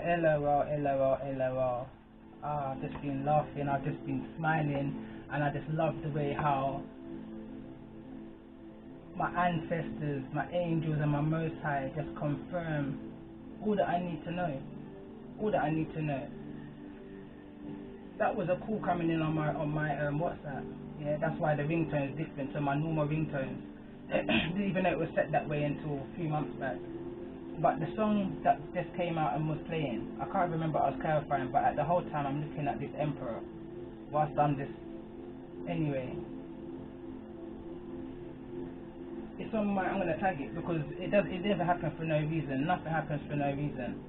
LOL, LOL, LOL. I've just been laughing, I've just been smiling, and I just love the way how my ancestors, my angels, and my Most High just confirm all that I need to know. All that I need to know. That was a call coming in on my WhatsApp. Yeah, that's why the ringtone is different to my normal ringtones. Didn't even know it was set that way until a few months back. But the song that just came out and was playing, I can't remember, I was clarifying, but at the whole time I'm looking at this emperor whilst I'm just, anyway. It's on my, I'm going to tag it because it never happens for no reason. Nothing happens for no reason.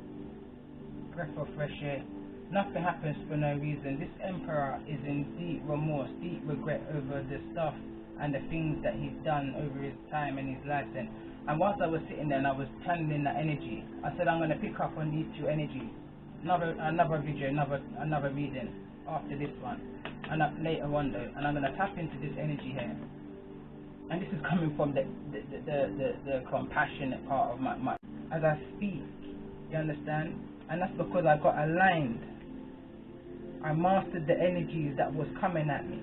Breath of fresh air. Nothing happens for no reason. This emperor is in deep remorse, deep regret over the stuff and the things that he's done over his time and his life. And whilst I was sitting there and I was channeling that energy, I said I'm going to pick up on these two energies. Another video, another reading after this one, and later on though, and I'm going to tap into this energy here. And this is coming from the compassionate part of my as I speak. You understand? And that's because I got aligned. I mastered the energies that was coming at me.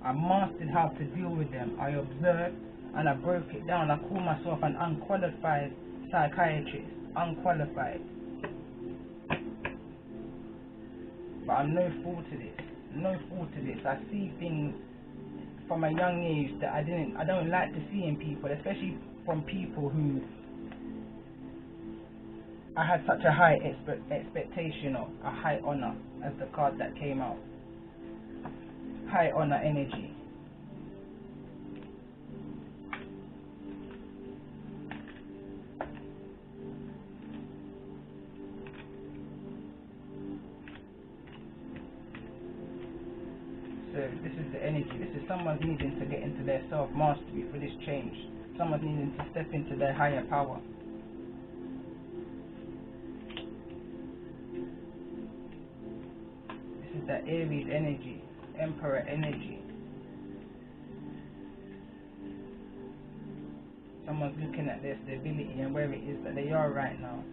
I mastered how to deal with them. I observed and I broke it down. I call myself an unqualified psychiatrist. Unqualified. But I'm no fool to this. No fool to this. I see things from a young age that I don't like to see in people, especially from people who I had such a high expectation of, a high honor, as the card that came out. High honor energy. So this is the energy. This is someone needing to get into their self-mastery for this change. Someone needing to step into their higher power. This is the Aries energy, Emperor energy. Someone's looking at their stability and where it is that they are right now.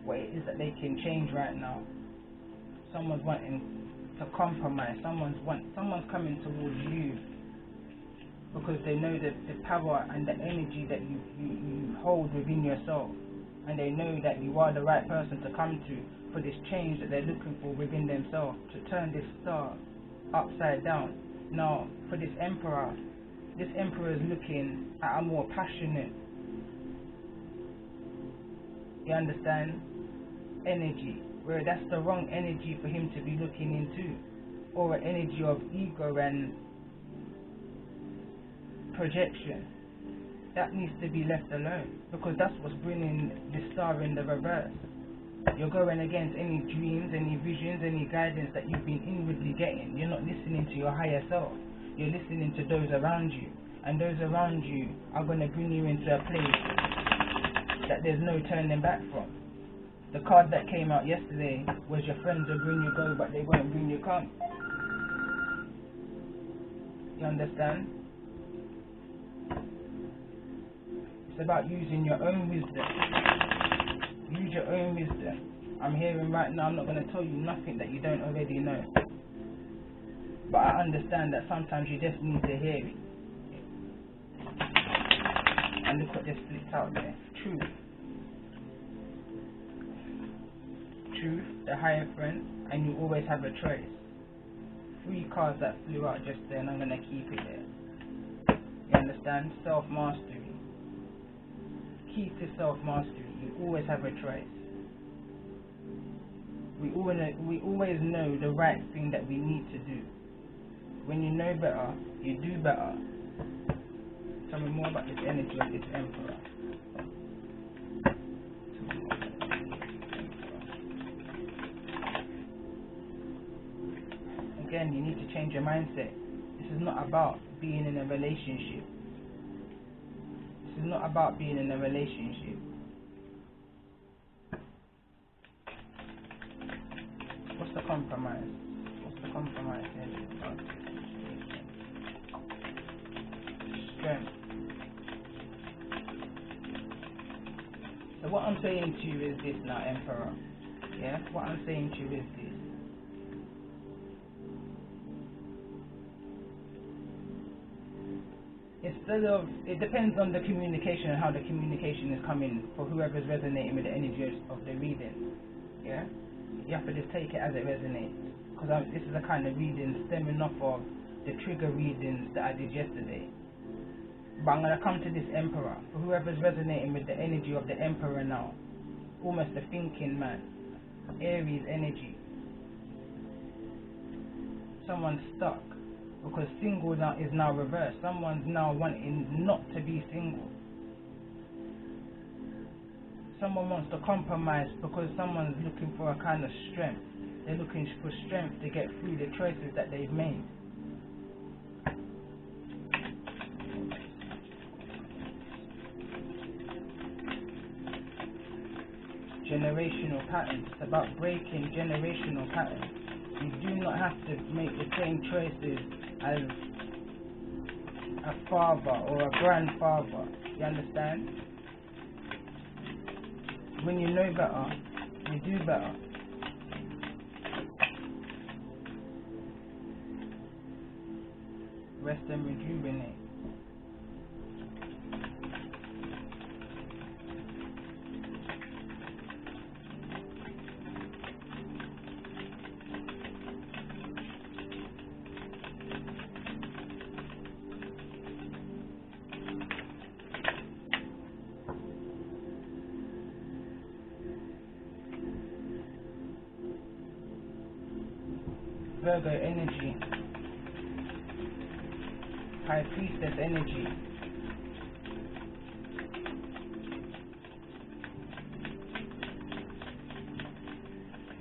What it is that they can change right now. Someone's wanting to compromise. Someone's coming towards you because they know that the power and the energy that you hold within yourself, and they know that you are the right person to come to for this change that they're looking for within themselves, to turn this star upside down. Now for this emperor is looking at a more passionate, you understand, energy, where that's the wrong energy for him to be looking into, or an energy of ego and projection. That needs to be left alone, because that's what's bringing the star in the reverse. You're going against any dreams, any visions, any guidance that you've been inwardly getting. You're not listening to your higher self. You're listening to those around you, and those around you are going to bring you into a place that there's no turning back from. The card that came out yesterday was your friends will bring you go, but they won't bring you come. You understand? It's about using your own wisdom. Use your own wisdom. I'm hearing right now, I'm not going to tell you nothing that you don't already know. But I understand that sometimes you just need to hear it. And look what just flipped out there. Truth. Truth, the Hierophant, and you always have a choice. 3 cards that flew out just there, and I'm going to keep it there. You understand? Self-mastery. Key to self-mastery. You always have a choice. We always know the right thing that we need to do. When you know better, you do better. Tell me more about this energy of this emperor. Again, you need to change your mindset. This is not about being in a relationship. This is not about being in a relationship. What's the compromise? What's the compromise here? Strength. So what I'm saying to you is this now, Emperor. Yeah, what I'm saying to you is this. Instead of, it depends on the communication and how the communication is coming for whoever's resonating with the energy of the reading. Yeah, you have to just take it as it resonates, because this is a kind of reading stemming off of the trigger readings that I did yesterday. But I'm going to come to this Emperor, for whoever's resonating with the energy of the Emperor now, almost the thinking man, Aries energy. Someone's stuck because single now is now reversed. Someone's now wanting not to be single. Someone wants to compromise because someone's looking for a kind of strength. They're looking for strength to get through the choices that they've made. Generational patterns. It's about breaking generational patterns. You do not have to make the same choices as a father or a grandfather. You understand? When you know better, you do better. Rest and rejuvenate. Virgo energy, High Priestess energy,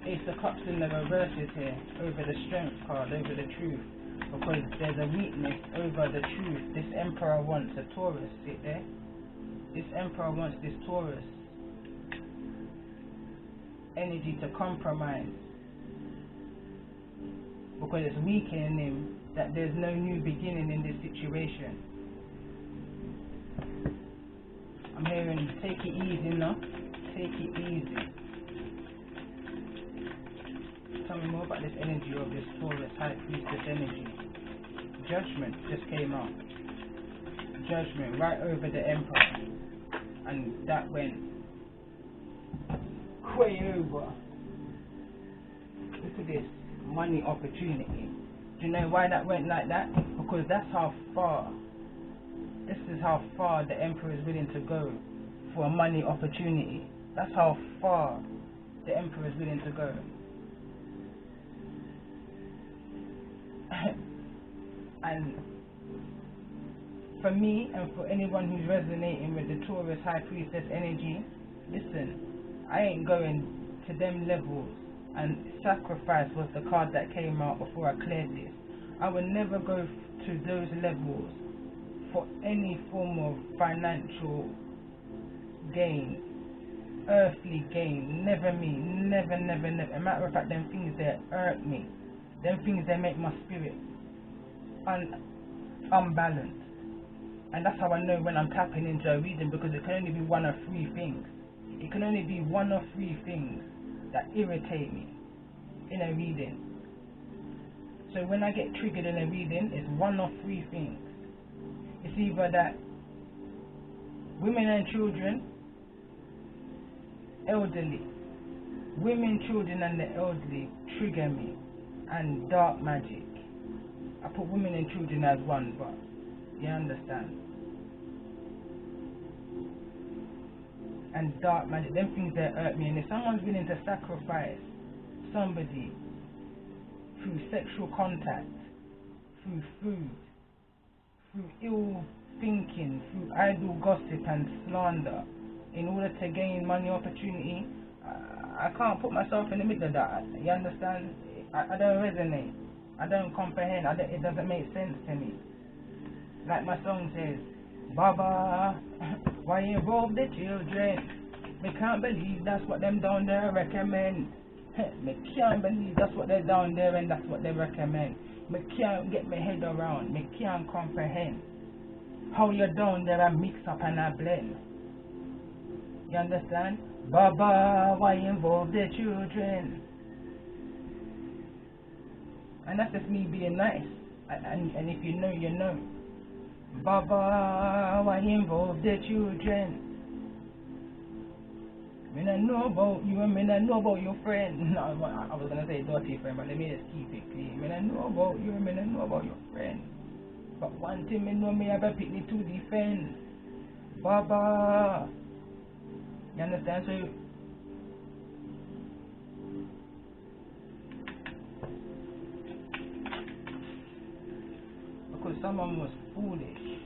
Ace of Cups in the reverse is here, over the Strength card, over the Truth, because there's a weakness over the Truth. This Emperor wants a Taurus, see there? This Emperor wants this Taurus energy to compromise, because it's weakening him that there's no new beginning in this situation. I'm hearing take it easy now. Take it easy. Tell me more about this energy of this Taurus High Priestess energy. Judgment just came out. Judgment right over the Emperor. And that went way over. Look at this. Money opportunity. Do you know why that went like that? Because that's how far, this is how far the Emperor is willing to go for a money opportunity. That's how far the Emperor is willing to go. And for me and for anyone who's resonating with the Taurus High Priestess energy, listen, I ain't going to them levels. And sacrifice was the card that came out before I cleared this. I would never go to those levels for any form of financial gain, earthly gain. Never me, never, never, never. As a matter of fact, them things that hurt me, them things that make my spirit unbalanced. And that's how I know when I'm tapping into a reading, because it can only be one of three things. It can only be one of three things that irritate me in a reading. So when I get triggered in a reading, it's one of three things. It's either that women and children, elderly, women, children and the elderly trigger me, and dark magic. I put women and children as one, but you understand. And dark magic, them things that hurt me. And if someone's willing to sacrifice somebody through sexual contact, through food, through ill thinking, through idle gossip and slander, in order to gain money opportunity, I can't put myself in the middle of that. You understand? I don't resonate. I don't comprehend. It doesn't make sense to me. Like my song says, Baba, why involve the children? Me can't believe that's what them down there recommend. Me can't believe that's what they're down there and that's what they recommend. Me can't get my head around. Me can't comprehend how you're down there and mix up and I blend. You understand? Baba, why involve the children? And that's just me being nice. And if you know, you know. Baba, why involve the children? When I know about you, and when I know about your friend. No, I was gonna say dirty friend, but let me just keep it clean. When I know about you, and when I know about your friend. But one thing me know, me have a picnic to defend. Baba, you understand? So because someone was foolish.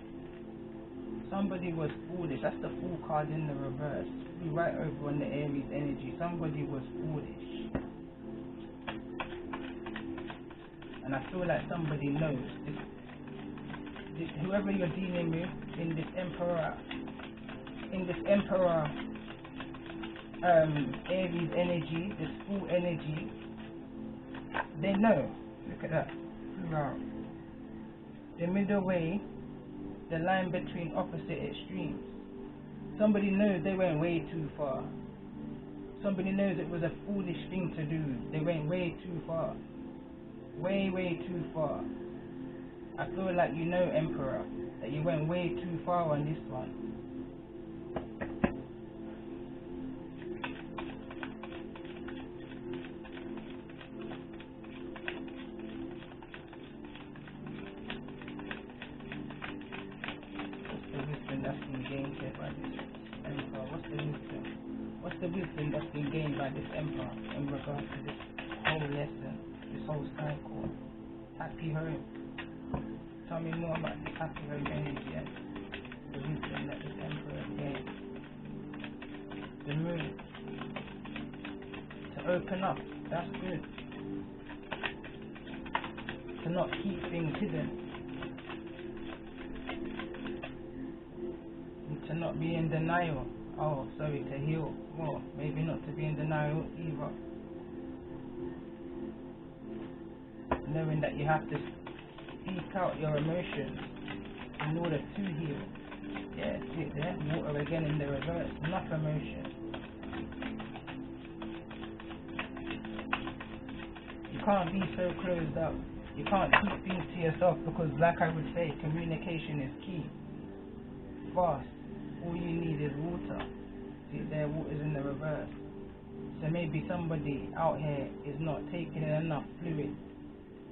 Somebody was foolish. That's the fool card in the reverse. We right over on the Aries energy. Somebody was foolish. And I feel like somebody knows. Whoever you're dealing with in this emperor, Aries energy, this fool energy, they know. Look at that. Wow. The middle way, the line between opposite extremes. Somebody knows they went way too far. Somebody knows it was a foolish thing to do. They went way too far. Way too far. I feel like you know, Emperor, that you went way too far on this one. What's the wisdom that's been gained by this emperor in regards to this whole lesson, this whole cycle? Happy home. Tell me more about this happy home energy and the wisdom that this emperor gained. The moon. To open up, that's good. To not keep things hidden. And to not be in denial. Oh, sorry, to heal. Well, maybe not to be in denial either. Knowing that you have to speak out your emotions in order to heal. Yeah, see it there? Water again in the reverse. Enough emotion. You can't be so closed up. You can't keep things to yourself because, like I would say, communication is key. Fast. All you need is water. See there, water's in the reverse. So maybe somebody out here is not taking in enough fluid.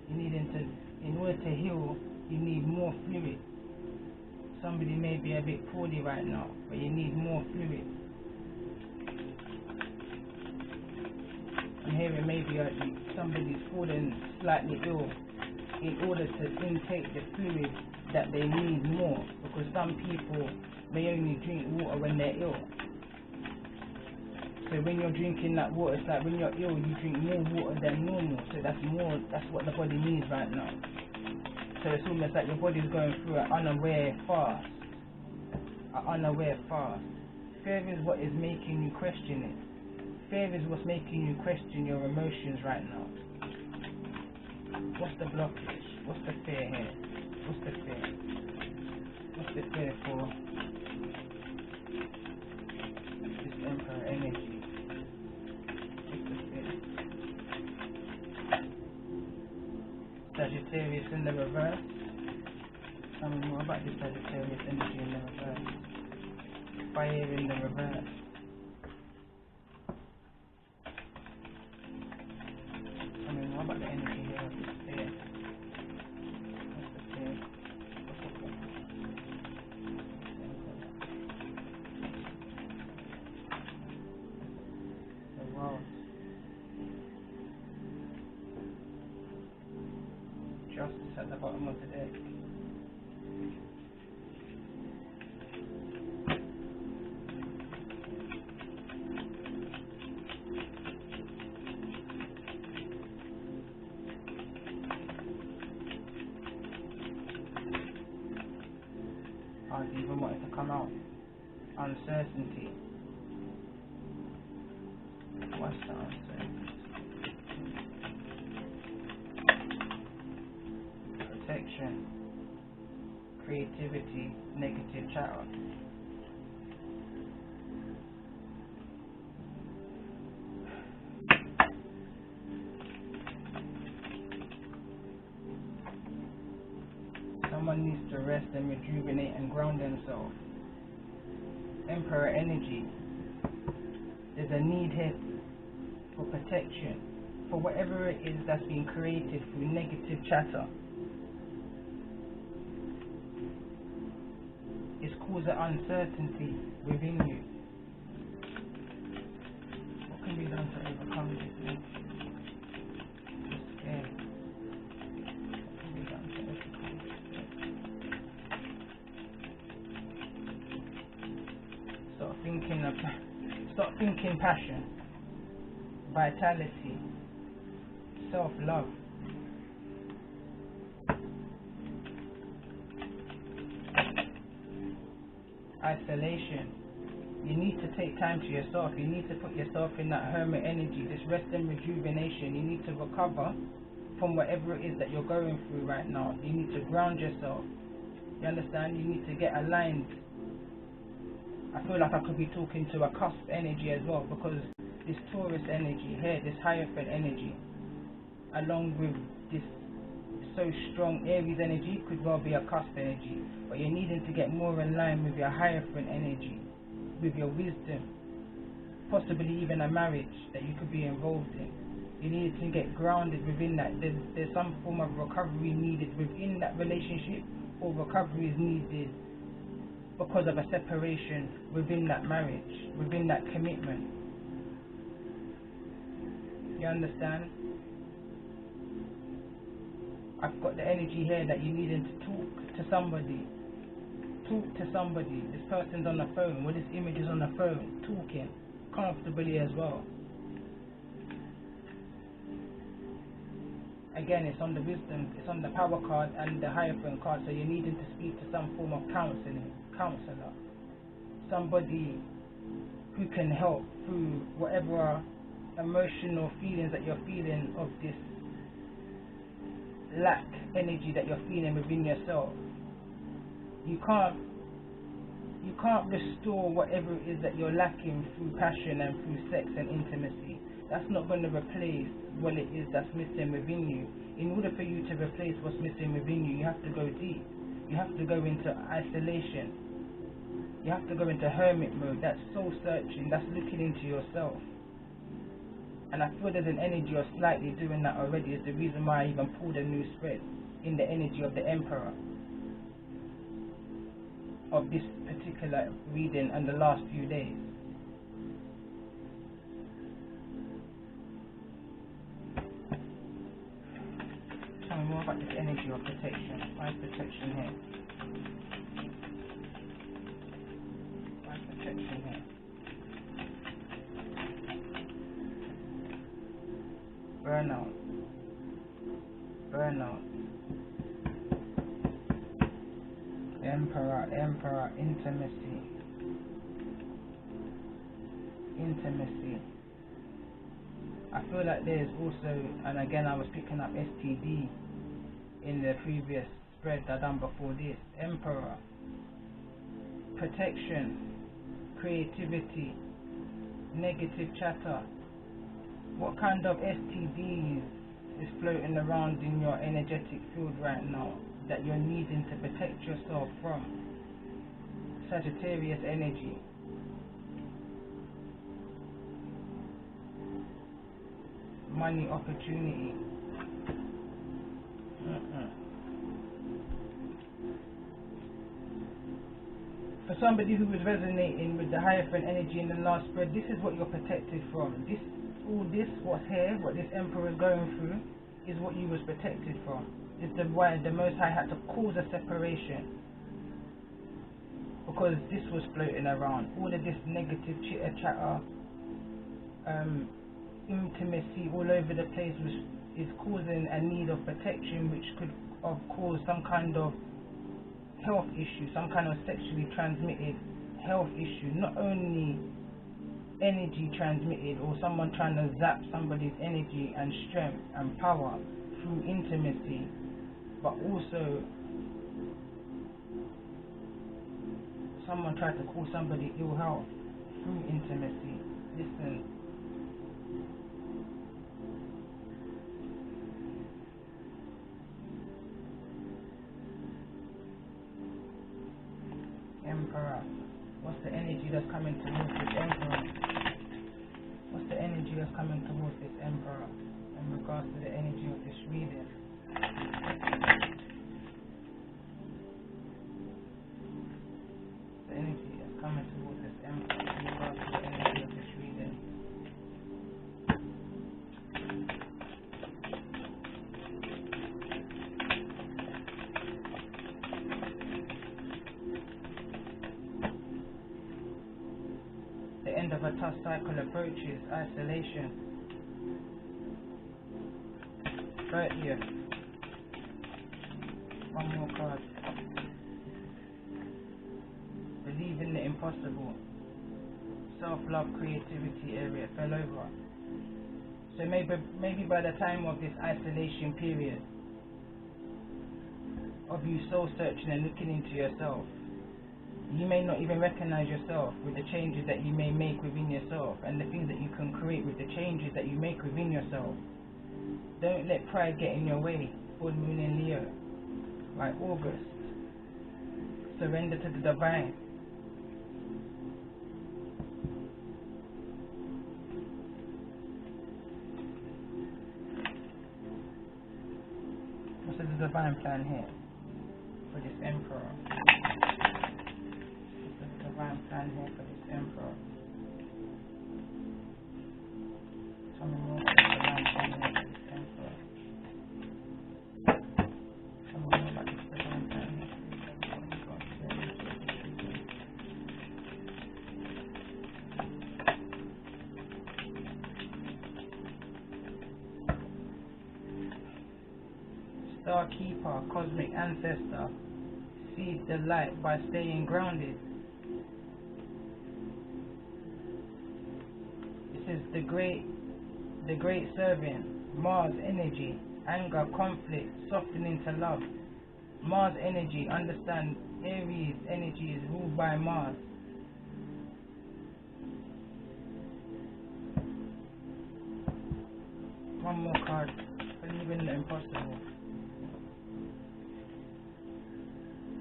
You need in order to heal, you need more fluid. Somebody may be a bit poorly right now, but you need more fluid. I'm hearing maybe somebody's fallen slightly ill in order to intake the fluid that they need more, because some people may only drink water when they're ill. So when you're drinking that water, it's like when you're ill, you drink more water than normal. So that's what the body needs right now. So it's almost like your body's going through an unaware fast. Fear is what is making you question it. Fear is what's making you question your emotions right now. What's the blockage? What's the fear here? What's the fear? What's the fear for this emperor energy? What's the fear? Sagittarius in the reverse. Tell me more about this Sagittarius energy in the reverse. Fire in the reverse. Tell me more about the energy here of this fear. What's the fear? What's the fear? The world. Justice at the bottom of the deck. I even want it to come out. Uncertainty. What's the uncertainty? Protection. Creativity. Negative chatter. to rest and rejuvenate and ground themselves. Emperor energy. There's a need here for protection, for whatever it is that's been created through negative chatter. It's causing uncertainty within you. What can be done to overcome this? Just scared. What can be done to overcome this? Start thinking passion, vitality, self-love. Isolation. You need to take time to yourself. You need to put yourself in that hermit energy, this rest and rejuvenation. You need to recover from whatever it is that you're going through right now. You need to ground yourself. You understand? You need to get aligned. I feel like I could be talking to a cusp energy as well, because this Taurus energy here, this Hierophant energy, along with this so strong Aries energy, could well be a cusp energy. But you're needing to get more in line with your Hierophant energy, with your wisdom, possibly even a marriage that you could be involved in. You need to get grounded within that. There's some form of recovery needed within that relationship, or recovery is needed because of a separation within that marriage, within that commitment. You understand? I've got the energy here that you needing to talk to somebody. Talk to somebody. This person's on the phone, or this image is on the phone, talking comfortably as well. Again, it's on the wisdom, it's on the power card and the Hierophant card, so you're needing to speak to some form of counselor, somebody who can help through whatever emotional feelings that you're feeling of this lack energy that you're feeling within yourself. You can't restore whatever it is that you're lacking through passion and through sex and intimacy. That's not going to replace what it is that's missing within you. In order for you to replace what's missing within you, you have to go deep. You have to go into isolation. You have to go into hermit mode. That's soul searching. That's looking into yourself. And I feel there's an energy of slightly doing that already. Is the reason why I even pulled a new spread in the energy of the Emperor of this particular reading and the last few days. Tell me more about this energy of protection. Why is protection here? Why is protection here? Burnout. Emperor, intimacy. I feel like there's also, and again I was picking up STD in the previous spread that I done before this. Emperor, protection, creativity, negative chatter. What kind of STDs is floating around in your energetic field right now that you're needing to protect yourself from? Sagittarius energy. Money opportunity. For somebody who was resonating with the Hierophant energy in the last spread, this is what you're protected from. All this, what's here, what this Emperor is going through, is what you was protected from. It's why the Most High had to cause a separation, because this was floating around. All of this negative chitter chatter, intimacy all over the place is causing a need of protection, which could have caused some kind of health issue, some kind of sexually transmitted health issue. Not only energy transmitted, or someone trying to zap somebody's energy and strength and power through intimacy, but also someone tried to cause somebody ill health through intimacy. Listen, that's coming towards this emperor? What's the energy that's coming towards this emperor in regards to the energy of this reading? The energy that's coming towards this emperor in regards to the energy of this reading. The end of a tough cycle approaches, isolation. 30th. One more card. Believe in the impossible. Self-love, creativity area fell over. So maybe by the time of this isolation period of you soul searching and looking into yourself, you may not even recognize yourself with the changes that you may make within yourself and the things that you can create with the changes that you make within yourself. Don't let pride get in your way. Full moon in Leo. Right, August. Surrender to the divine. What's the divine plan here for this emperor? Divine plan here for this emperor. Tell me more about the divine plan here for this emperor. Tell me more about this divine plan here for this emperor. Star Keeper, Cosmic Ancestor, seed the light by staying grounded. Is the great serving, Mars energy, anger, conflict, softening to love. Mars energy, understand Aries energy is ruled by Mars. One more card, believe in the impossible.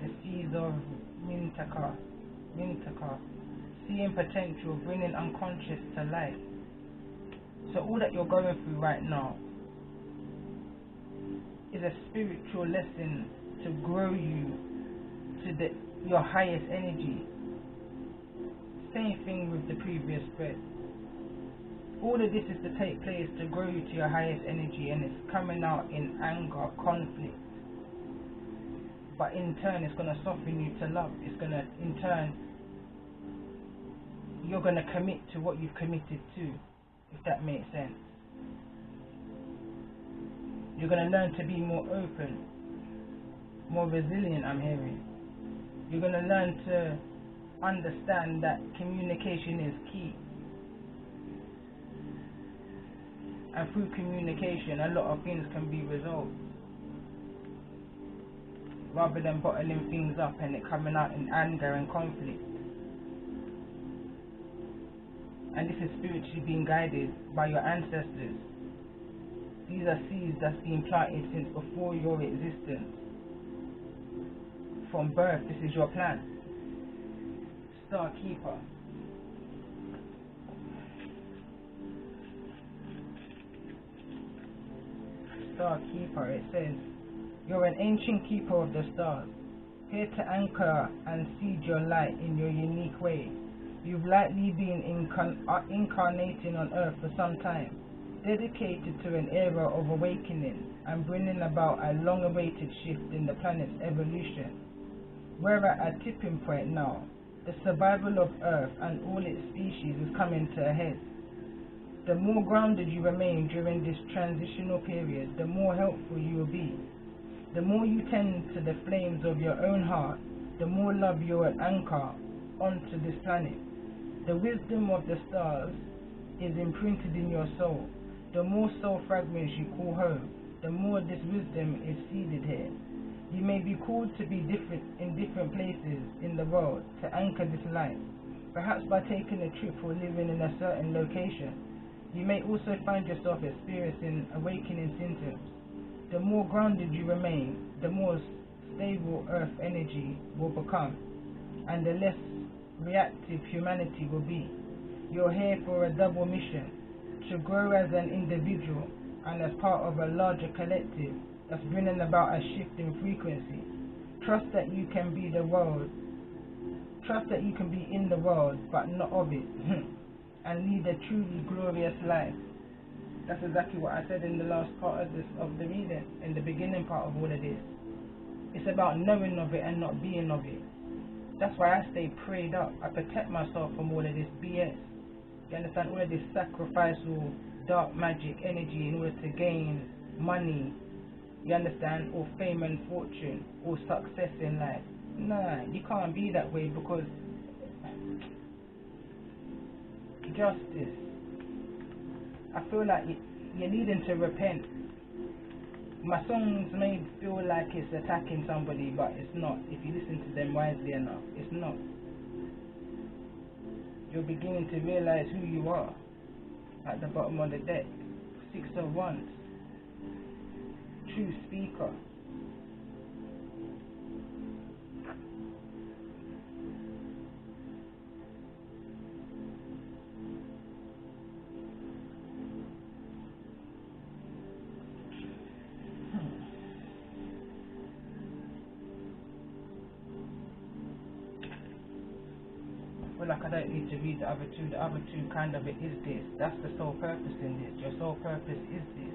The seeds of Mintaka, seeing potential, bringing unconscious to light. So all that you're going through right now is a spiritual lesson to grow you to your highest energy. Same thing with the previous spread. All of this is to take place to grow you to your highest energy, and it's coming out in anger, conflict. But in turn, it's going to soften you to love. It's going to, in turn, you're going to commit to what you've committed to, if that makes sense. You're going to learn to be more open, more resilient, I'm hearing. You're going to learn to understand that communication is key. And through communication, a lot of things can be resolved. Rather than bottling things up and it coming out in anger and conflict. And this is spiritually being guided by your ancestors. These are seeds that's been planted since before your existence. From birth, this is your plan. Star Keeper. Star Keeper, it says, you're an ancient keeper of the stars, here to anchor and seed your light in your unique way. You've likely been incarnating on Earth for some time, dedicated to an era of awakening and bringing about a long-awaited shift in the planet's evolution. We're at a tipping point now. The survival of Earth and all its species is coming to a head. The more grounded you remain during this transitional period, the more helpful you will be. The more you tend to the flames of your own heart, the more love you will anchor onto this planet. The wisdom of the stars is imprinted in your soul. The more soul fragments you call home, the more this wisdom is seeded here. You may be called to be different in different places in the world to anchor this light, perhaps by taking a trip or living in a certain location. You may also find yourself experiencing awakening symptoms. The more grounded you remain, the more stable Earth energy will become, and the less reactive humanity will be. You're here for a double mission, to grow as an individual and as part of a larger collective that's bringing about a shift in frequency. Trust that you can be the world. Trust that you can be in the world, but not of it, and lead a truly glorious life. That's exactly what I said in the last part of the reading, in the beginning part of all of this. It's about knowing of it and not being of it. That's why I stay prayed up. I protect myself from all of this BS. You understand? All of this sacrificial dark magic energy in order to gain money. You understand? Or fame and fortune, or success in life. Nah, you can't be that way, because justice. I feel like you're needing to repent. My songs may feel like it's attacking somebody, but it's not. If you listen to them wisely enough, it's not. You're beginning to realize who you are at the bottom of the deck. 6 of Wands. True speaker. Like I don't need to read the other two. The other two kind of, it is this. That's the sole purpose in this. Your sole purpose is this.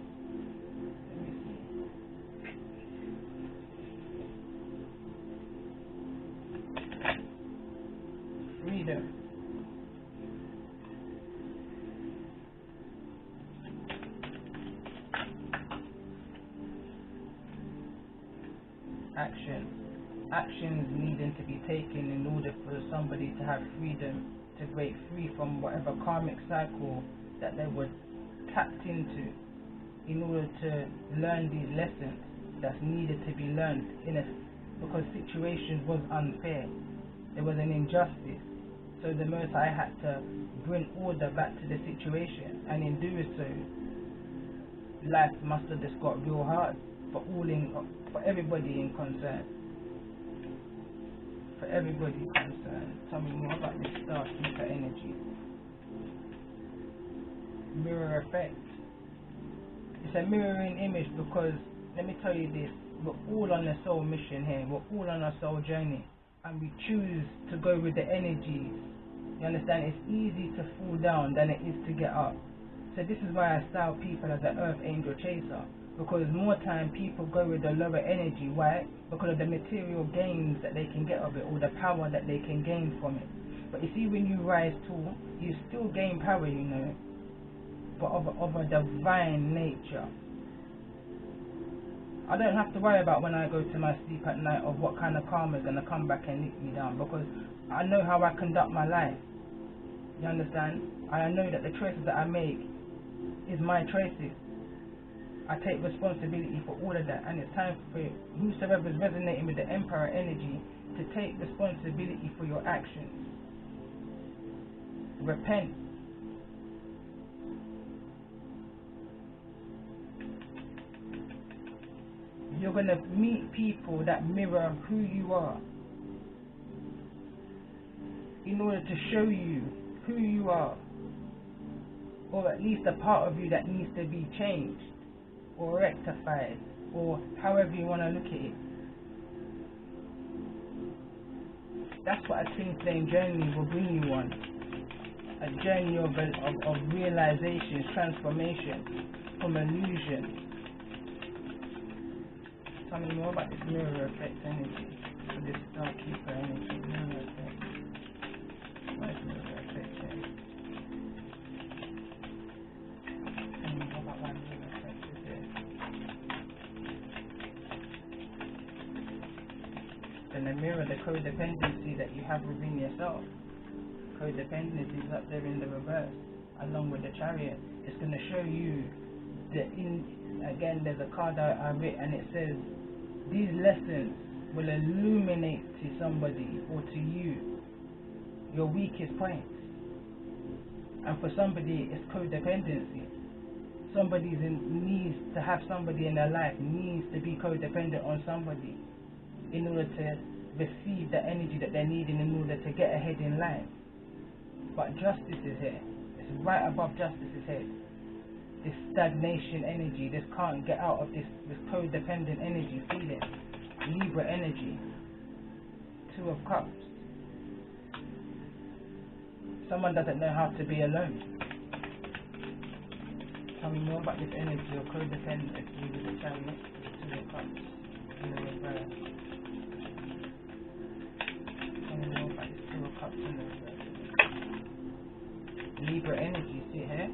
Let me see. Freedom. Action. Actions needing to be taken in order for somebody to have freedom, to break free from whatever karmic cycle that they were tapped into, in order to learn these lessons that's needed to be learned because situations was unfair. There was an injustice. So the Most High had to bring order back to the situation, and in doing so, life must have just got real hard for everybody in concern. For everybody concerned. Tell me more about this star super energy. Mirror effect. It's a mirroring image because, let me tell you this, we're all on a soul mission here. We're all on a soul journey, and we choose to go with the energies. You understand? It's easy to fall down than it is to get up. So this is why I style people as an earth angel chaser, because more time people go with the lower energy. Why? Because of the material gains that they can get of it, or the power that they can gain from it. But you see, when you rise tall, you still gain power, you know, but of a divine nature. I don't have to worry about when I go to my sleep at night of what kind of karma is going to come back and lick me down, because I know how I conduct my life. You understand? I know that the choices that I make is my choices. I take responsibility for all of that, and it's time for whosoever is resonating with the Emperor energy to take responsibility for your actions. Repent. You're going to meet people that mirror who you are, in order to show you who you are, or at least a part of you that needs to be changed or rectified, or however you want to look at it. That's what a twin flame journey will bring you on. A journey of realization, transformation from illusion. Tell me more about this mirror effect energy, or this star keeper energy. Mirror effect. What is mirror effect here? Tell me more about what mirror effect is here. Then the mirror, the codependency that you have within yourself. Codependency is up there in the reverse, along with the Chariot. It's going to show you again, there's a card I read, and it says these lessons will illuminate to somebody or to you your weakest points. And for somebody, it's codependency. Somebody needs to have somebody in their life, needs to be codependent on somebody in order to receive the energy that they're needing in order to get ahead in life. But justice is here. It's right above justice's head. This stagnation energy, this can't get out of this codependent energy feeling. Libra energy. 2 of Cups. Someone doesn't know how to be alone. Tell me more about this energy of codependency with the Chariot, 2 of Cups, in the reverse. Tell me more about this 2 of Cups in the reverse. Libra energy, see here?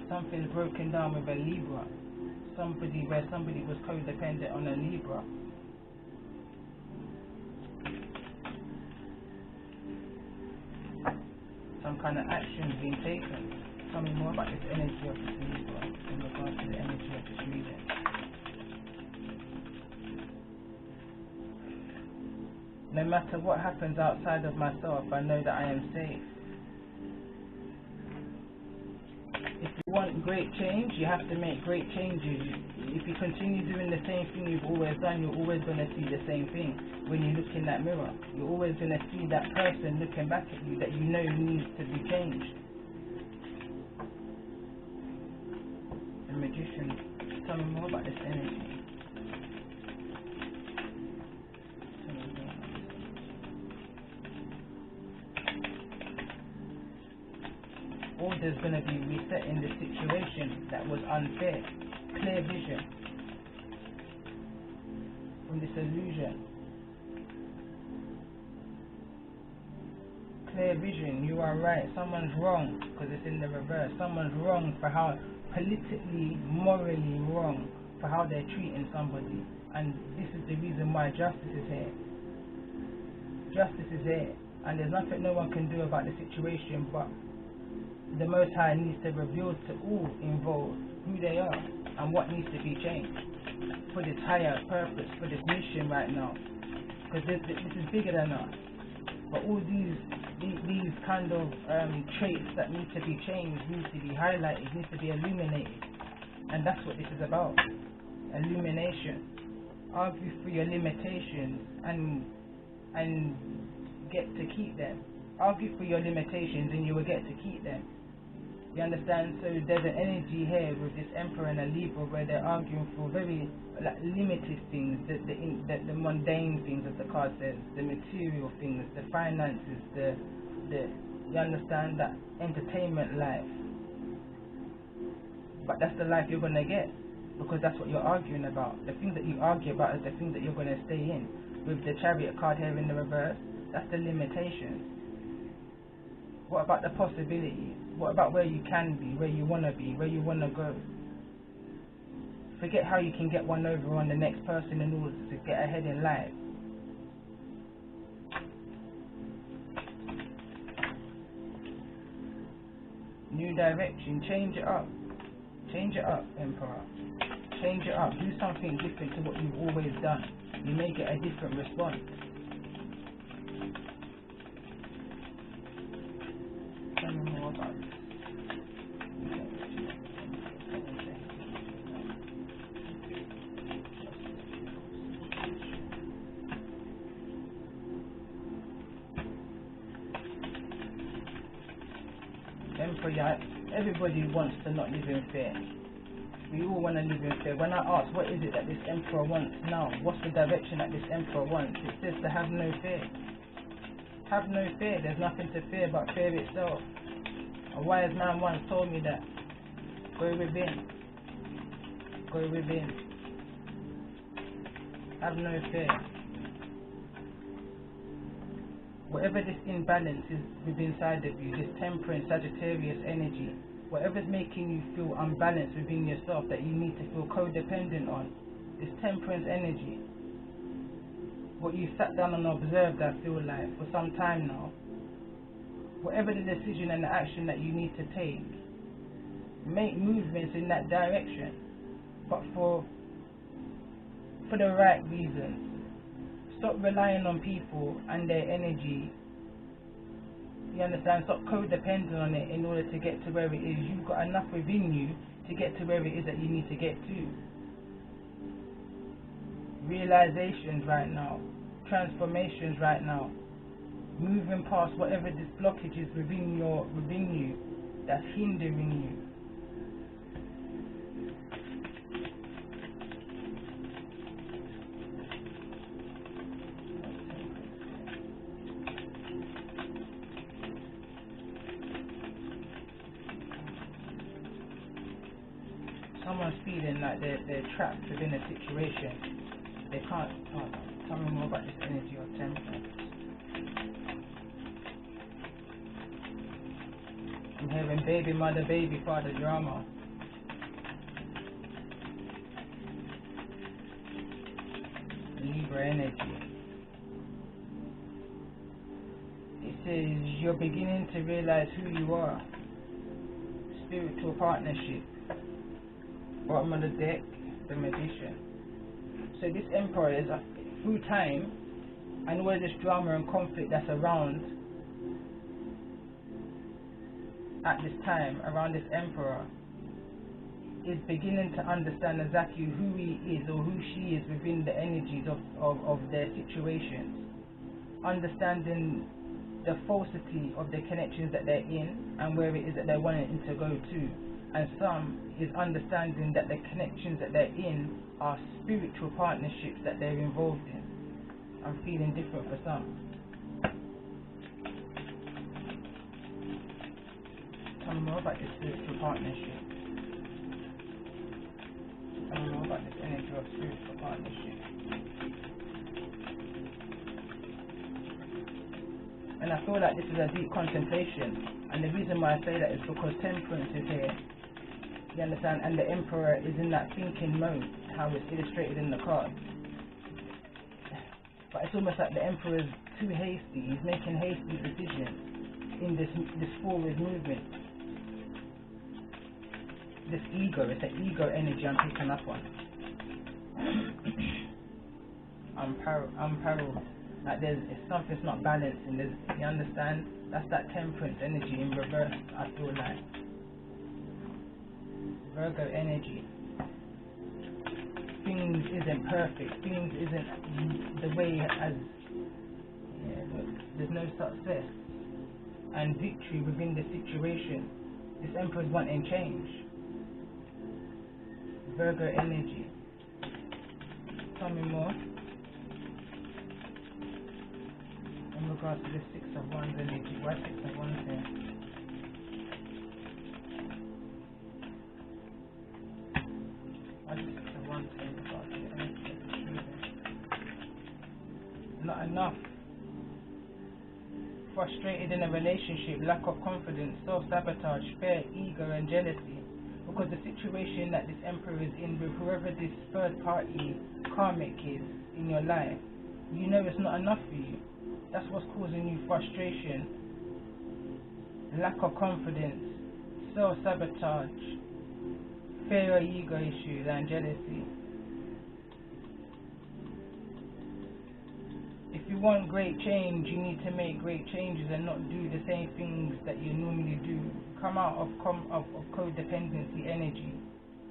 Something's broken down with a Libra. Where somebody was codependent on a Libra. Some kind of action being taken. Tell me more about this energy of this Libra in regards to the energy of this reading. No matter what happens outside of myself, I know that I am safe. If you want great change, you have to make great changes. If you continue doing the same thing you've always done, you're always going to see the same thing. When you look in that mirror, you're always going to see that person looking back at you that you know needs to be changed. The Magician, tell me more about this energy. Order's going to be resetting the situation that was unfair. Clear vision from this illusion. Clear vision, you are right. Someone's wrong because it's in the reverse. Someone's wrong for how politically, morally wrong for how they're treating somebody. And this is the reason why justice is here. Justice is here. And there's nothing no one can do about the situation, but the Most High needs to reveal to all involved who they are and what needs to be changed for this higher purpose, for this mission right now. Because this is bigger than us. But all these kind of traits that need to be changed, need to be highlighted, need to be illuminated. And that's what this is about. Illumination. Argue for your limitations and get to keep them. Argue for your limitations and you will get to keep them. You understand? So there's an energy here with this Emperor and a Libra where they're arguing for very limited things, the mundane things, as the card says, the material things, the finances, you understand, that entertainment life. But that's the life you're going to get, because that's what you're arguing about. The thing that you argue about is the thing that you're going to stay in. With the Chariot card here in the reverse, that's the limitations. What about the possibilities? What about where you can be, where you want to be, where you want to go? Forget how you can get one over on the next person in order to get ahead in life. New direction, change it up. Change it up, Emperor. Change it up. Do something different to what you've always done. You may get a different response. Tell me more about this. Emperor, everybody wants to not live in fear. We all want to live in fear. When I ask what is it that this Emperor wants now, what's the direction that this Emperor wants, it says to have no fear. Have no fear. There's nothing to fear but fear itself. A wise man once told me that. Go within. Go within. Have no fear. Whatever this imbalance is within inside of you, this temperance Sagittarius energy, whatever's making you feel unbalanced within yourself, that you need to feel codependent on, this temperance energy, what you sat down and observed, I feel like, for some time now, whatever the decision and the action that you need to take, make movements in that direction, but for the right reasons. Stop relying on people and their energy. You understand? Stop codependent on it in order to get to where it is. You've got enough within you to get to where it is that you need to get to. Realizations right now. transformations right now, moving past whatever this blockage is within you that's hindering you. Someone's feeling like they're trapped within a situation. They can't. Tell me more about this energy or temperance. I'm hearing baby mother, baby father drama. Libra energy. It says you're beginning to realize who you are. Spiritual partnership. Bottom of the deck, the Magician. So this Emperor is through time, and all this drama and conflict that's around at this time, around this Emperor, is beginning to understand exactly who he is or who she is within the energies of their situations. Understanding the falsity of the connections that they're in and where it is that they're wanting to go to. And some is understanding that the connections that they're in are spiritual partnerships that they're involved in. I'm feeling different for some. Tell me more about this spiritual partnership. Tell me more about this energy of spiritual partnership. And I feel like this is a deep contemplation. And the reason why I say that is because temperance is here. You understand? And the Emperor is in that thinking mode, how it's illustrated in the card. But it's almost like the Emperor is too hasty. He's making hasty decisions in this forward movement. This ego, it's an ego energy I'm picking up on. I'm parallel. Like something's not balancing. You understand? That's that temperance energy in reverse, I feel like. Virgo energy. Things isn't perfect. Things isn't the way as there's no success and victory within the situation. This Emperor's wanting change. Virgo energy. Tell me more in regards to the Six of Wands energy. Why Six of Wands here? Not enough. Frustrated in a relationship, lack of confidence, self-sabotage, fear, ego and jealousy. Because the situation that this Emperor is in with whoever this third party karmic is in your life, you know it's not enough for you. That's what's causing you frustration, lack of confidence, self-sabotage, fear or ego issues and jealousy. If you want great change, you need to make great changes and not do the same things that you normally do. Come out of codependency energy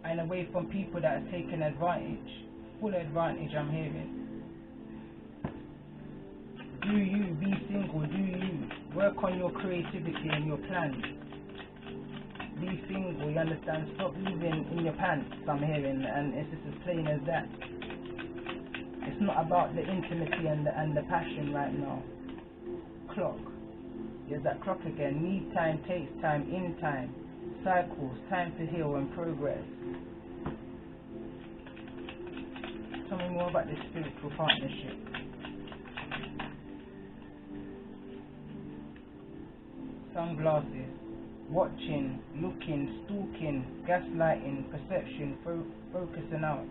and away from people that are taking advantage. Full advantage, I'm hearing. Do you, be single, do you. Work on your creativity and your plans. Be single, you understand? Stop living in your pants, I'm hearing, and it's just as plain as that. It's not about the intimacy and the passion right now. Clock. There's that clock again. Need time, takes time, in time. Cycles, time to heal and progress. Tell me more about this spiritual partnership. Sunglasses. Watching, looking, stalking, gaslighting, perception, focusing out.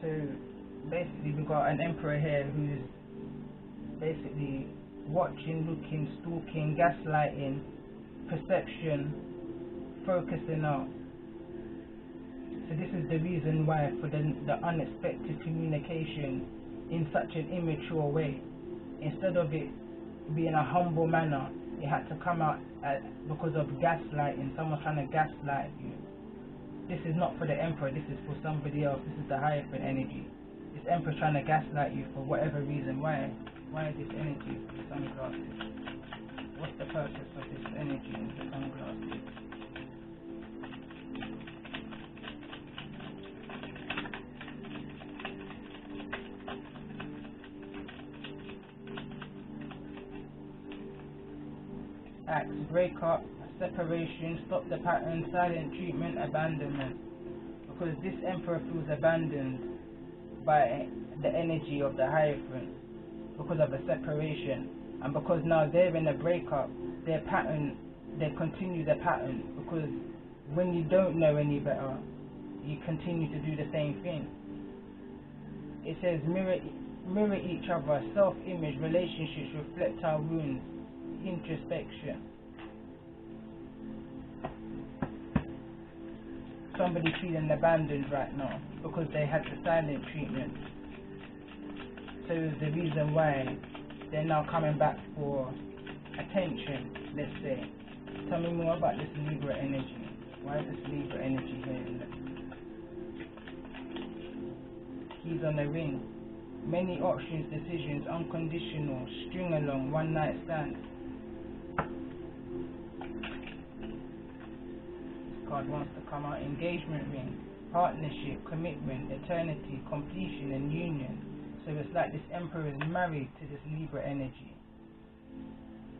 So basically we've got an Emperor here who's basically watching, looking, stalking, gaslighting, perception, focusing out. So this is the reason why for the unexpected communication in such an immature way. Instead of it being a humble manner, it had to come out because of gaslighting, someone trying to gaslight you. This is not for the Emperor, this is for somebody else. This is the Hierophant energy. This Emperor trying to gaslight you for whatever reason. Why this energy for the sunglasses? What's the purpose of this energy in the sunglasses? Acts, break up, separation, stop the pattern, silent treatment, abandonment. Because this Emperor feels abandoned by the energy of the Hierophant because of a separation, and because now they're in a breakup, they continue the pattern, because when you don't know any better, you continue to do the same thing. It says mirror each other, self-image, relationships reflect our wounds, introspection. Somebody feeling abandoned right now because they had the silent treatment. So it's the reason why they're now coming back for attention, let's say. Tell me more about this Libra energy. Why is this Libra energy here? Keys on the ring. Many options, decisions, unconditional, string along, one night stand. Card wants to come out. Engagement ring, partnership, commitment, eternity, completion and union. So it's like this Emperor is married to this Libra energy.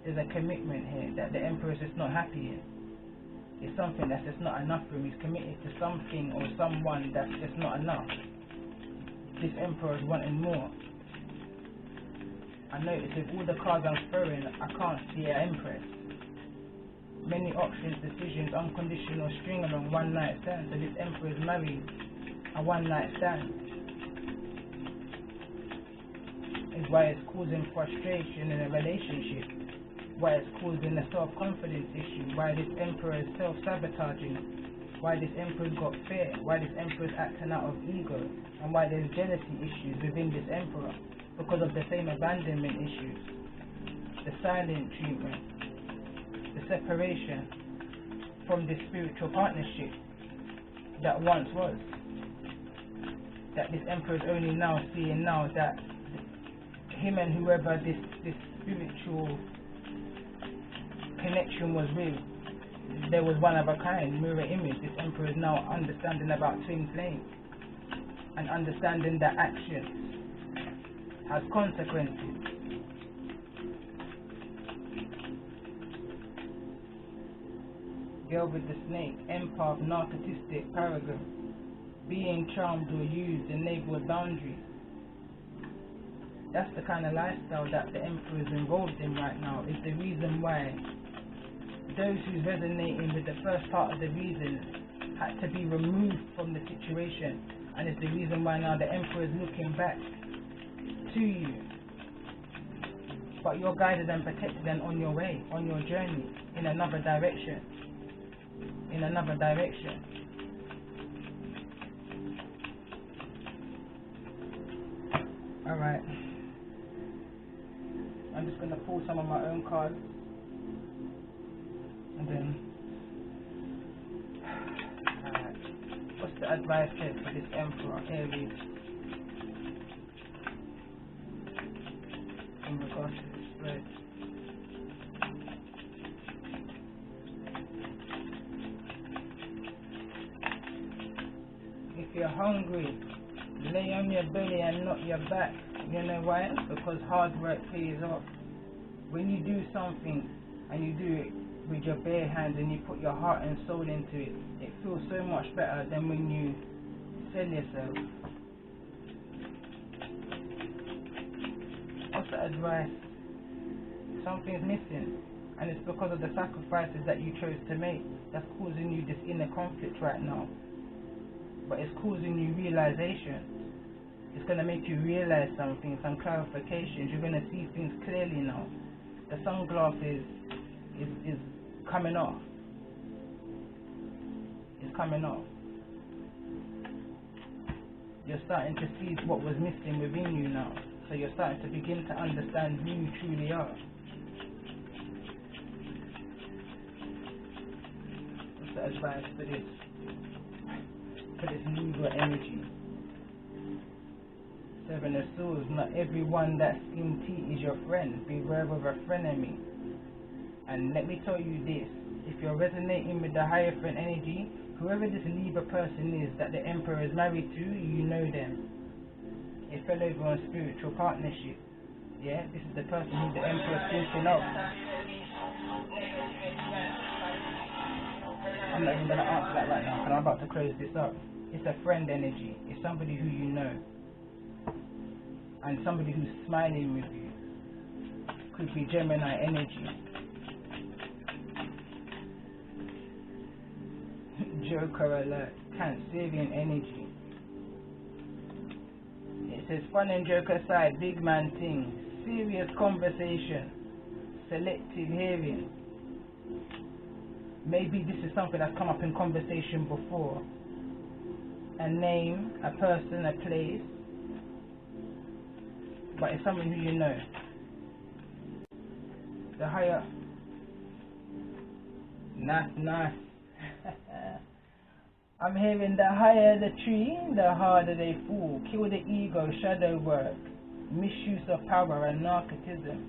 There's a commitment here that the Emperor is just not happy in. It's something that's just not enough for him. He's committed to something or someone that's just not enough. This Emperor is wanting more. I notice with all the cards I'm throwing, I can't see an Empress. Many options, decisions, unconditional, string along, one night stand. So this Emperor is married, a one night stand. Is why it's causing frustration in a relationship. Why it's causing a self-confidence issue. Why this Emperor is self-sabotaging. Why this Emperor's got fear. Why this Emperor's acting out of ego. And why there's jealousy issues within this Emperor. Because of the same abandonment issues. The silent treatment. The separation from this spiritual partnership that once was. That this Emperor is only now seeing now that him and whoever this spiritual connection was with, there was one of a kind, mirror image. This Emperor is now understanding about twin flames and understanding that action has consequences. Girl with the snake, empath, narcissistic, paragon, being charmed or used, enabled boundaries. That's the kind of lifestyle that the Emperor is involved in right now. Is the reason why those who's resonating with the first part of the reason had to be removed from the situation, and it's the reason why now the Emperor is looking back to you. But you're guided and protected and on your way, on your journey, in another direction. In another direction. Alright. I'm just going to pull some of my own cards. And then... Alright. What's the advice here for this Emperor, Aries? In regards to the spread. If you're hungry, lay on your belly and not your back. You know why? Because hard work pays off. When you do something and you do it with your bare hands and you put your heart and soul into it, it feels so much better than when you sell yourself. What's the advice? Something's missing, and it's because of the sacrifices that you chose to make that's causing you this inner conflict right now. But it's causing you realization. It's going to make you realize something, some clarifications. You're going to see things clearly now. The sunglasses is coming off. It's coming off. You're starting to see what was missing within you now. So you're starting to begin to understand who you truly are. What's the advice for this? for this Libra energy. Seven of Swords. Not everyone that's in tea is your friend. Beware of a frenemy. And let me tell you this, if you're resonating with the higher friend energy, whoever this Libra person is that the Emperor is married to, you know them. It fell over on spiritual partnership. Yeah, this is the person who the Emperor is thinking of. I'm not even going to answer that right now because I'm about to close this up. It's a friend energy. It's somebody who you know. And somebody who's smiling with you. Could be Gemini energy. Joker alert. Cancerian energy. It says fun and joke aside, big man thing. Serious conversation. Selective hearing. Maybe this is something that's come up in conversation before. A name, a person, a place. But it's someone who you know. The higher. Nice. I'm hearing the higher the tree, the harder they fall. Kill the ego, shadow work, misuse of power and narcissism.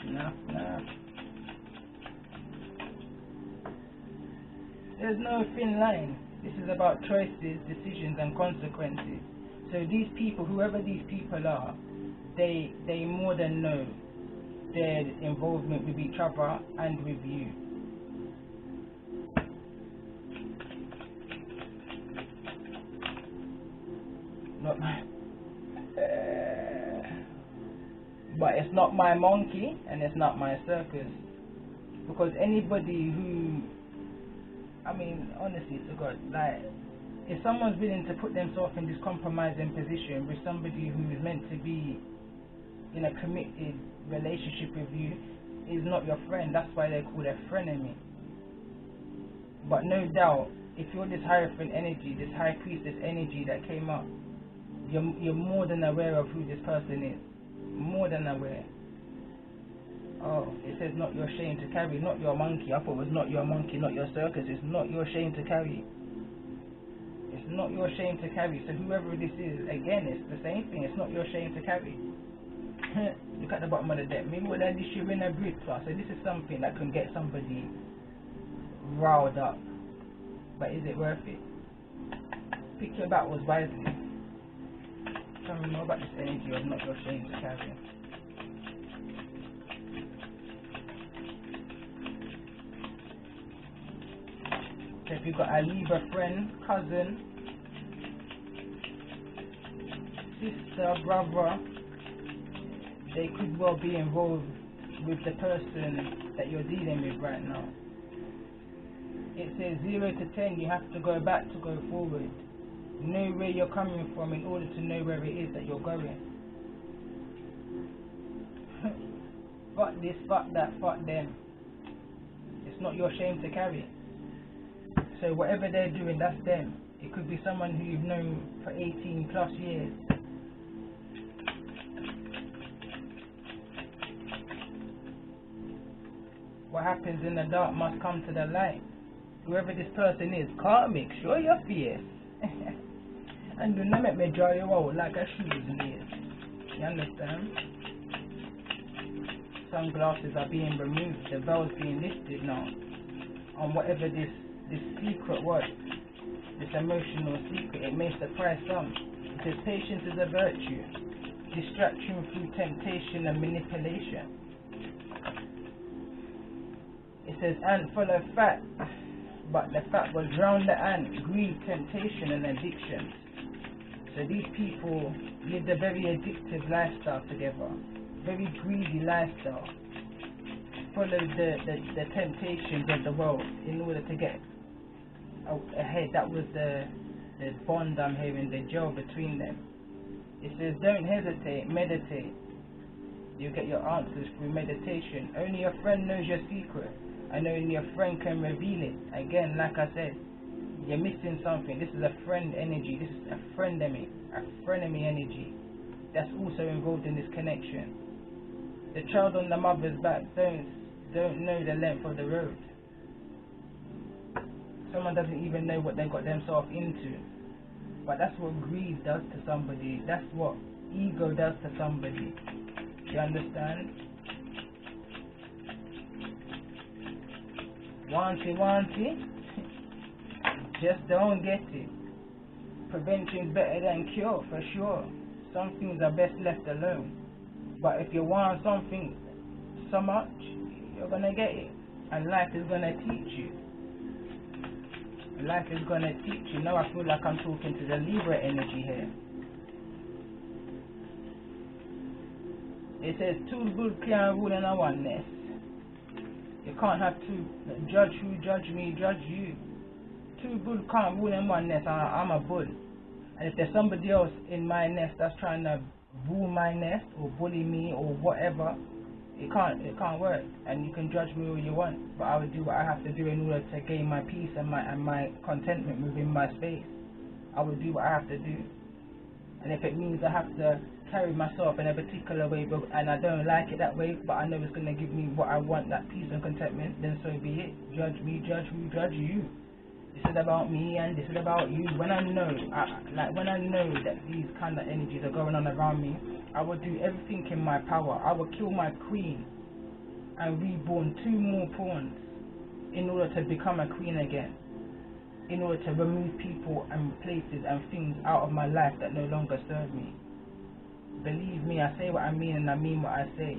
Nah. There's no thin line. This is about choices, decisions and consequences. So these people, whoever these people are, they more than know their involvement with each other and with you. But it's not my monkey and it's not my circus. Because anybody who, I mean, honestly to God, like, if someone's willing to put themselves in this compromising position with somebody who is meant to be in a committed relationship with you, is not your friend. That's why they're called a frenemy. But no doubt, if you're this Hierophant energy, this High Priestess energy that came up, you're more than aware of who this person is. More than aware. Oh, it says not your shame to carry, not your monkey. I thought it was not your monkey, not your circus. It's not your shame to carry. It's not your shame to carry. So whoever this is, again, it's the same thing. It's not your shame to carry. Look at the bottom of the deck. Maybe what that is, you're in a grid class. So this is something that can get somebody riled up. But is it worth it? Pick your battles wisely. Tell me more about this energy of not your shame to carry. So if you've got a Libra friend, cousin, sister, brother, they could well be involved with the person that you're dealing with right now. It says 0 to 10, you have to go back to go forward. Know where you're coming from in order to know where it is that you're going. Fuck this, fuck that, fuck them. It's not your shame to carry. So whatever they're doing, that's them. It could be someone who you've known for 18 plus years. What happens in the dark must come to the light. Whoever this person is, karmic, show your fierce. And do not make me draw you out like a shoe's lace. You understand? Sunglasses are being removed, the veil's being lifted now. On whatever this secret was, this emotional secret, it may surprise some. It says patience is a virtue. Distraction through temptation and manipulation. It says ant follow fat, but the fat will drown the ant. Greed, temptation and addiction. So these people lived a very addictive lifestyle together, very greedy lifestyle. Followed the temptations of the world in order to get ahead. That was the bond I'm hearing, the gel between them. It says don't hesitate, meditate. You get your answers through meditation. Only your friend knows your secret, and only your friend can reveal it. Again, like I said, you're missing something. This is a friend energy. This is a frenemy energy that's also involved in this connection. The child on the mother's back don't know the length of the road. Someone doesn't even know what they got themselves into. But that's what greed does to somebody. That's what ego does to somebody. You understand? Want it, just don't get it. Prevention is better than cure, for sure. Some things are best left alone. But if you want something so much, you're gonna get it. And life is gonna teach you. Life is gonna teach you. Now I feel like I'm talking to the Libra energy here. It says two good can't rule in a oneness. You can't have two. Judge who judge me, judge you. Two good can't rule in one nest. I'm a bull. And if there's somebody else in my nest that's trying to rule my nest or bully me or whatever, it can't work. And you can judge me all you want, but I will do what I have to do in order to gain my peace and my contentment within my space. I will do what I have to do. And if it means I have to carry myself in a particular way, and I don't like it that way, but I know it's going to give me what I want, that peace and contentment, then so be it. Judge me, judge who, judge you. This is about me and this is about you. When I know, when I know that these kind of energies are going on around me, I will do everything in my power. I will kill my queen and reborn 2 more pawns in order to become a queen again. In order to remove people and places and things out of my life that no longer serve me. Believe me, I say what I mean and I mean what I say.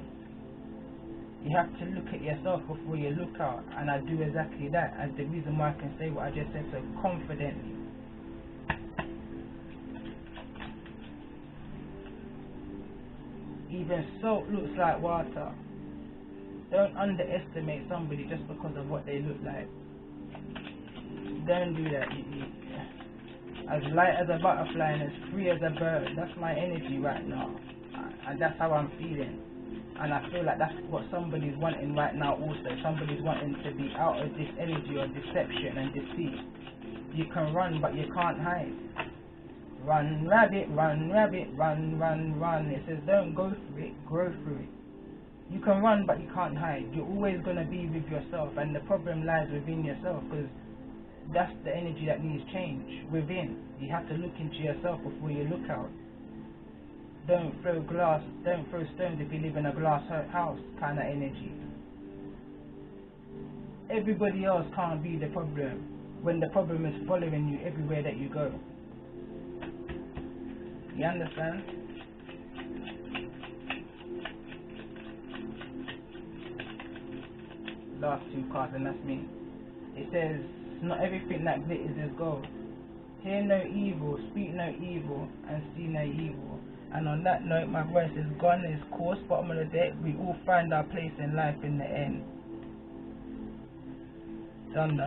You have to look at yourself before you look out, and I do exactly that, as the reason why I can say what I just said so confidently. Even salt looks like water. Don't underestimate somebody just because of what they look like. Don't do that. As light as a butterfly and as free as a bird. That's my energy right now, and that's how I'm feeling. And I feel like that's what somebody's wanting right now also. Somebody's wanting to be out of this energy of deception and deceit. You can run, but you can't hide. Run, rabbit, run, rabbit, run, run, run. It says don't go through it, grow through it. You can run, but you can't hide. You're always going to be with yourself, and the problem lies within yourself, because that's the energy that needs change within. You have to look into yourself before you look out. Don't throw stones if you live in a glass house kind of energy. Everybody else can't be the problem when the problem is following you everywhere that you go. You understand? Last 2 cards, and that's me. It says, not everything that glitters is gold. Hear no evil, speak no evil, and see no evil. And on that note, my voice is gone, it's coarse, bottom of the deck. We all find our place in life in the end. Done.